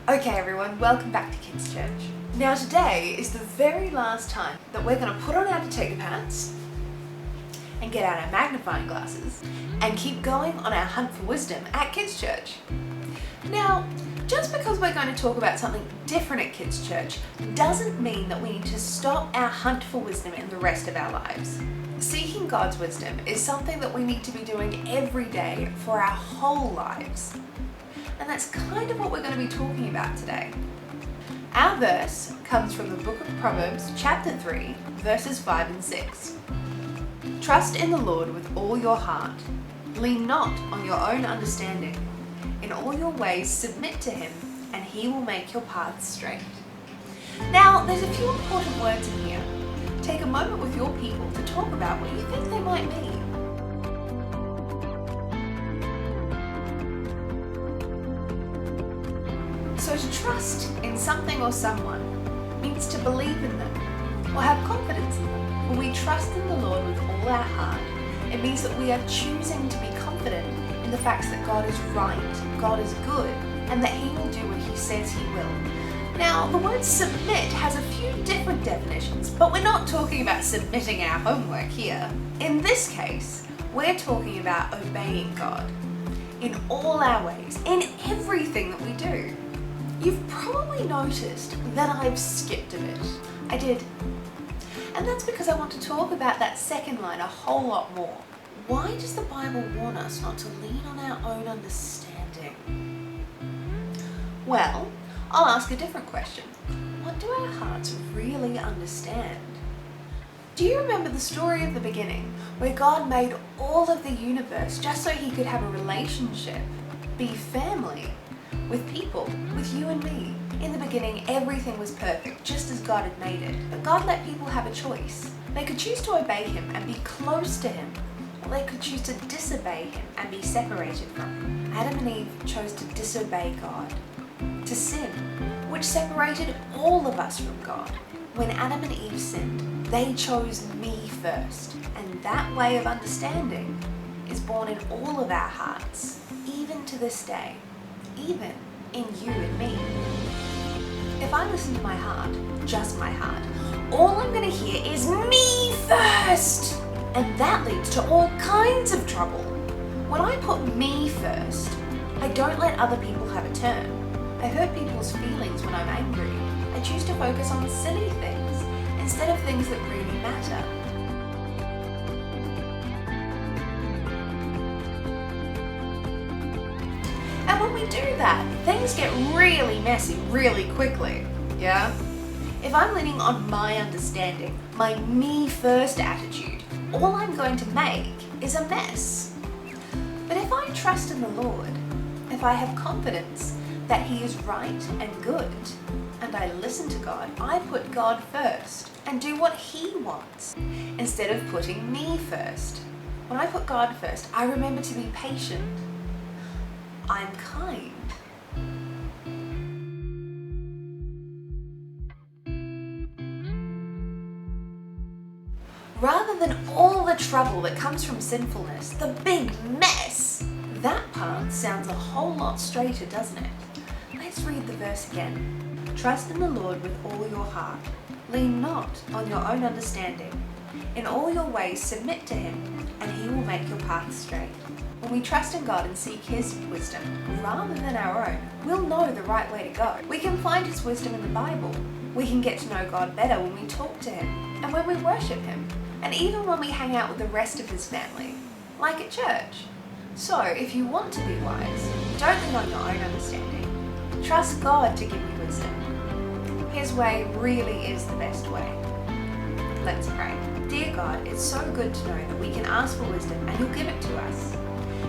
Okay everyone, welcome back to Kids Church. Now today is the very last time that we're going to put on our potato pants and get out our magnifying glasses and keep going on our hunt for wisdom at Kids Church. Now, just because we're going to talk about something different at Kids Church doesn't mean that we need to stop our hunt for wisdom in the rest of our lives. Seeking God's wisdom is something that we need to be doing every day for our whole lives. And that's kind of what we're going to be talking about today. Our verse comes from the book of Proverbs, chapter 3, verses 5 and 6. Trust in the Lord with all your heart. Lean not on your own understanding. In all your ways submit to him, and he will make your paths straight. Now, there's a few important words in here. Take a moment with your people to talk about what you think they might mean. So to trust in something or someone means to believe in them or have confidence in them. When we trust in the Lord with all our heart, it means that we are choosing to be confident in the facts that God is right, God is good, and that he will do what he says he will. Now, the word submit has a few different definitions, but we're not talking about submitting our homework here. In this case, we're talking about obeying God in all our ways, in everything that we do. You've probably noticed that I've skipped a bit. I did. And that's because I want to talk about that second line a whole lot more. Why does the Bible warn us not to lean on our own understanding? Well, I'll ask a different question. What do our hearts really understand? Do you remember the story of the beginning, where God made all of the universe just so he could have a relationship, be family, with people, with you and me? In the beginning, everything was perfect, just as God had made it. But God let people have a choice. They could choose to obey him and be close to him, or they could choose to disobey him and be separated from him. Adam and Eve chose to disobey God, to sin, which separated all of us from God. When Adam and Eve sinned, they chose me first. And that way of understanding is born in all of our hearts, even to this day. Even in you and me. If I listen to my heart, just my heart, all I'm going to hear is me first. And that leads to all kinds of trouble. When I put me first, I don't let other people have a turn. I hurt people's feelings when I'm angry. I choose to focus on silly things instead of things that really matter. And when we do that, things get really messy really quickly, yeah? If I'm leaning on my understanding, my me first attitude, all I'm going to make is a mess. But if I trust in the Lord, if I have confidence that he is right and good, and I listen to God, I put God first and do what he wants instead of putting me first. When I put God first, I remember to be patient. I'm kind. Rather than all the trouble that comes from sinfulness, the big mess, that path sounds a whole lot straighter, doesn't it? Let's read the verse again. Trust in the Lord with all your heart. Lean not on your own understanding. In all your ways submit to him, and he will make your path straight. When we trust in God and seek his wisdom rather than our own, we'll know the right way to go. We can find his wisdom in the Bible. We can get to know God better when we talk to him and when we worship him, and even when we hang out with the rest of his family, like at church. So if you want to be wise, don't lean on your own understanding. Trust God to give you wisdom. His way really is the best way. Let's pray. Dear God, it's so good to know that we can ask for wisdom and you'll give it to us.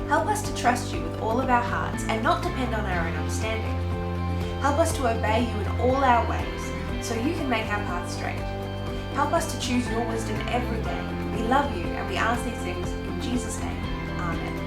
Help us to trust you with all of our hearts and not depend on our own understanding. Help us to obey you in all our ways so you can make our path straight. Help us to choose your wisdom every day. We love you and we ask these things in Jesus' name. Amen.